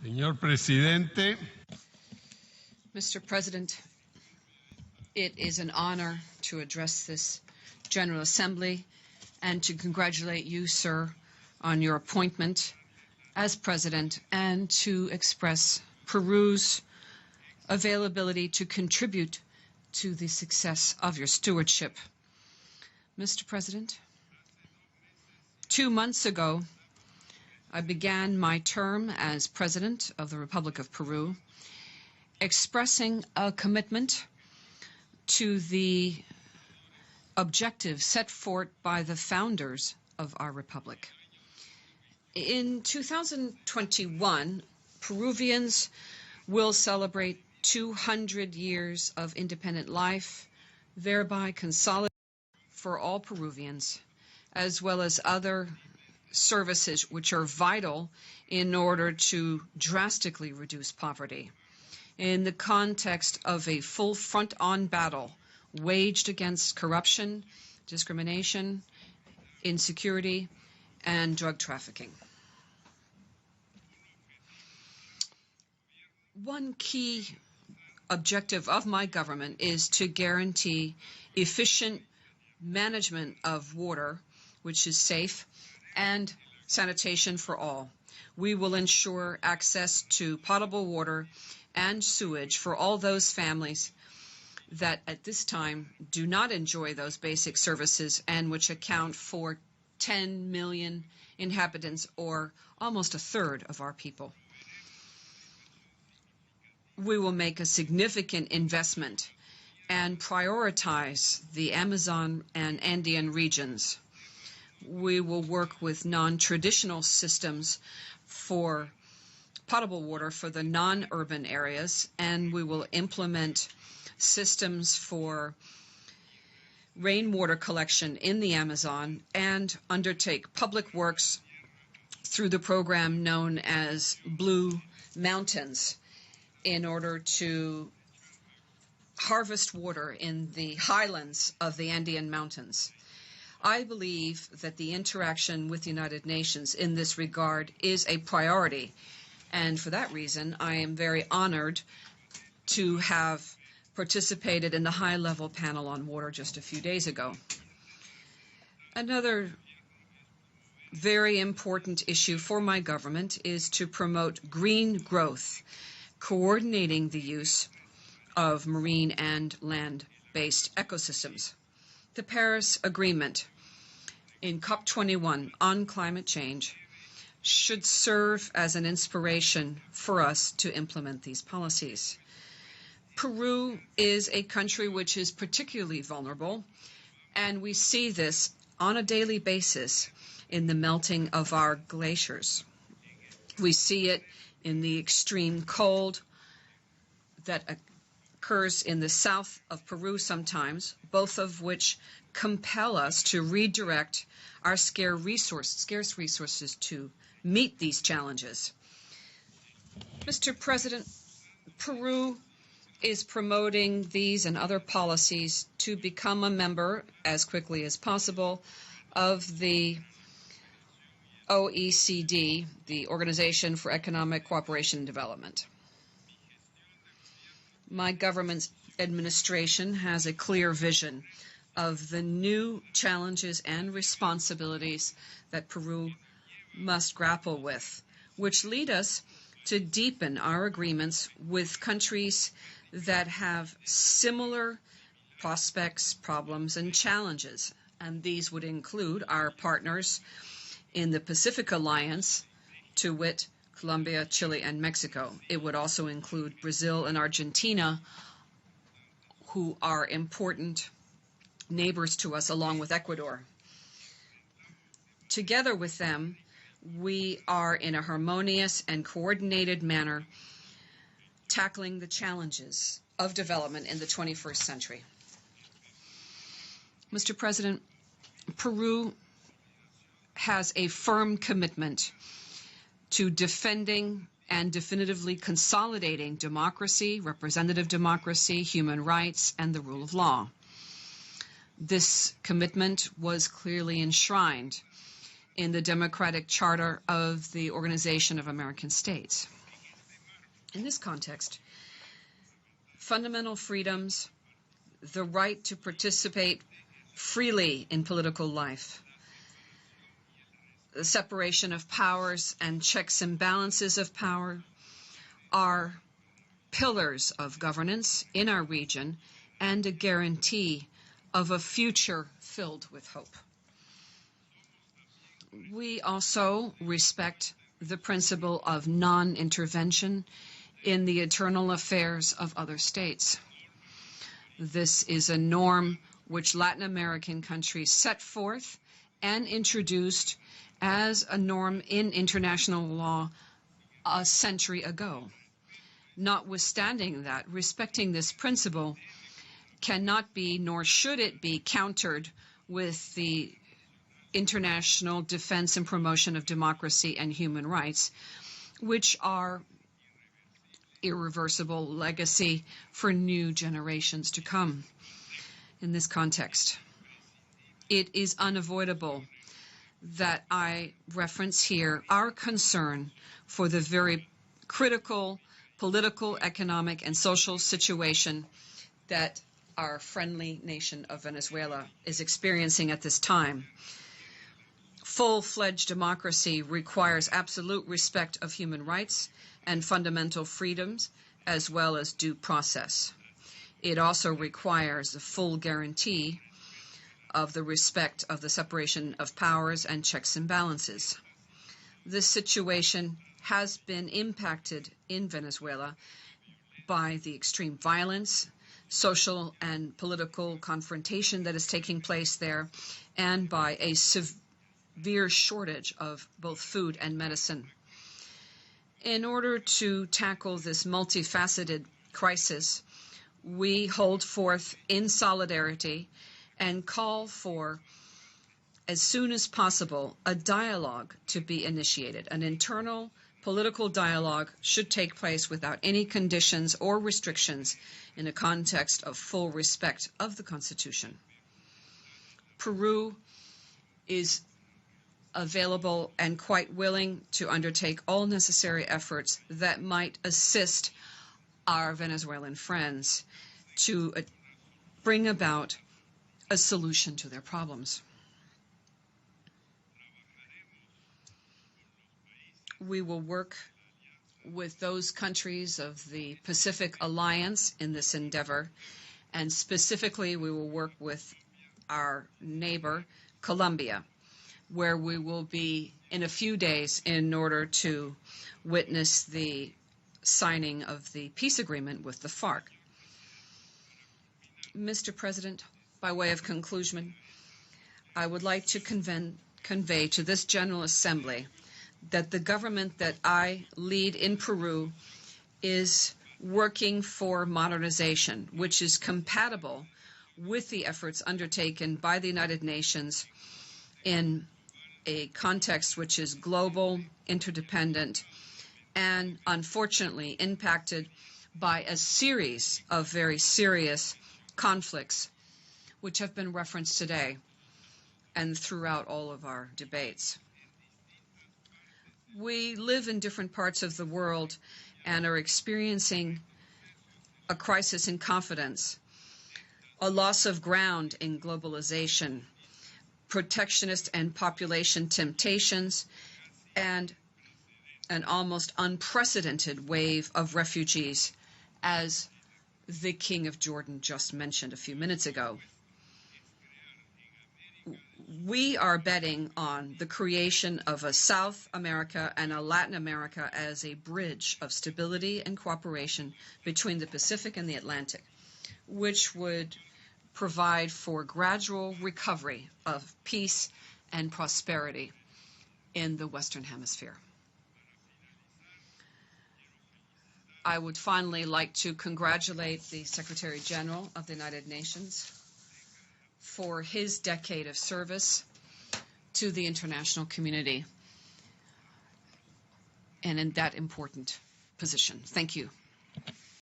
Señor Presidente, Mr. President, it is an honor to address this General Assembly and to congratulate you, sir, on your appointment as President and to express Peru's availability to contribute to the success of your stewardship. Mr. President, 2 months ago, I began my term as President of the Republic of Peru, expressing a commitment to the objectives set forth by the founders of our republic. In 2021, Peruvians will celebrate 200 years of independent life, thereby consolidating for all Peruvians, as well as other services which are vital in order to drastically reduce poverty. In the context of a full front-on battle waged against corruption, discrimination, insecurity, and drug trafficking. One key objective of my government is to guarantee efficient management of water, which is safe, and sanitation for all. We will ensure access to potable water and sewage for all those families that at this time do not enjoy those basic services and which account for 10 million inhabitants, or almost a third of our people. We will make a significant investment and prioritize the Amazon and Andean regions. We will work with non-traditional systems for potable water for the non-urban areas, and we will implement systems for rainwater collection in the Amazon and undertake public works through the program known as Blue Mountains in order to harvest water in the highlands of the Andean Mountains. I believe that the interaction with the United Nations in this regard is a priority, and for that reason, I am very honored to have participated in the high-level panel on water just a few days ago. Another very important issue for my government is to promote green growth, coordinating the use of marine and land-based ecosystems. The Paris Agreement in COP21 on climate change should serve as an inspiration for us to implement these policies. Peru is a country which is particularly vulnerable, and we see this on a daily basis in the melting of our glaciers. We see it in the extreme cold that occurs in the south of Peru sometimes, both of which compel us to redirect our scarce resources to meet these challenges. Mr. President, Peru is promoting these and other policies to become a member as quickly as possible of the OECD, the Organization for Economic Cooperation and Development. My government's administration has a clear vision of the new challenges and responsibilities that Peru must grapple with, which lead us to deepen our agreements with countries that have similar prospects, problems, and challenges. And these would include our partners in the Pacific Alliance, to wit, Colombia, Chile, and Mexico. It would also include Brazil and Argentina, who are important neighbors to us, along with Ecuador. Together with them, we are in a harmonious and coordinated manner tackling the challenges of development in the 21st century. Mr. President, Peru has a firm commitment to defending and definitively consolidating democracy, representative democracy, human rights, and the rule of law. This commitment was clearly enshrined in the Democratic Charter of the Organization of American States. In this context, fundamental freedoms, the right to participate freely in political life, the separation of powers and checks and balances of power are pillars of governance in our region and a guarantee of a future filled with hope. We also respect the principle of non-intervention in the internal affairs of other states. This is a norm which Latin American countries set forth and introduced as a norm in international law a century ago. Notwithstanding that, respecting this principle cannot be, nor should it be, countered with the international defense and promotion of democracy and human rights, which are irreversible legacy for new generations to come. In this context, it is unavoidable that I reference here our concern for the very critical political, economic, and social situation that our friendly nation of Venezuela is experiencing at this time. Full-fledged democracy requires absolute respect of human rights and fundamental freedoms, as well as due process. It also requires a full guarantee of the respect of the separation of powers and checks and balances. This situation has been impacted in Venezuela by the extreme violence, social and political confrontation that is taking place there, and by a severe shortage of both food and medicine. In order to tackle this multifaceted crisis, we hold forth in solidarity and call for, as soon as possible, a dialogue to be initiated. An internal political dialogue should take place without any conditions or restrictions in a context of full respect of the Constitution. Peru is available and quite willing to undertake all necessary efforts that might assist our Venezuelan friends to bring about a solution to their problems. We will work with those countries of the Pacific Alliance in this endeavor, and specifically we will work with our neighbor, Colombia, where we will be in a few days in order to witness the signing of the peace agreement with the FARC. Mr. President, by way of conclusion, I would like to convey to this General Assembly that the government that I lead in Peru is working for modernization, which is compatible with the efforts undertaken by the United Nations in a context which is global, interdependent, and unfortunately impacted by a series of very serious conflicts which have been referenced today and throughout all of our debates. We live in different parts of the world and are experiencing a crisis in confidence, a loss of ground in globalization, protectionist and population temptations, and an almost unprecedented wave of refugees, as the King of Jordan just mentioned a few minutes ago. We are betting on the creation of a South America and a Latin America as a bridge of stability and cooperation between the Pacific and the Atlantic, which would provide for gradual recovery of peace and prosperity in the Western Hemisphere. I would finally like to congratulate the Secretary General of the United Nations for his decade of service to the international community and in that important position. Thank you.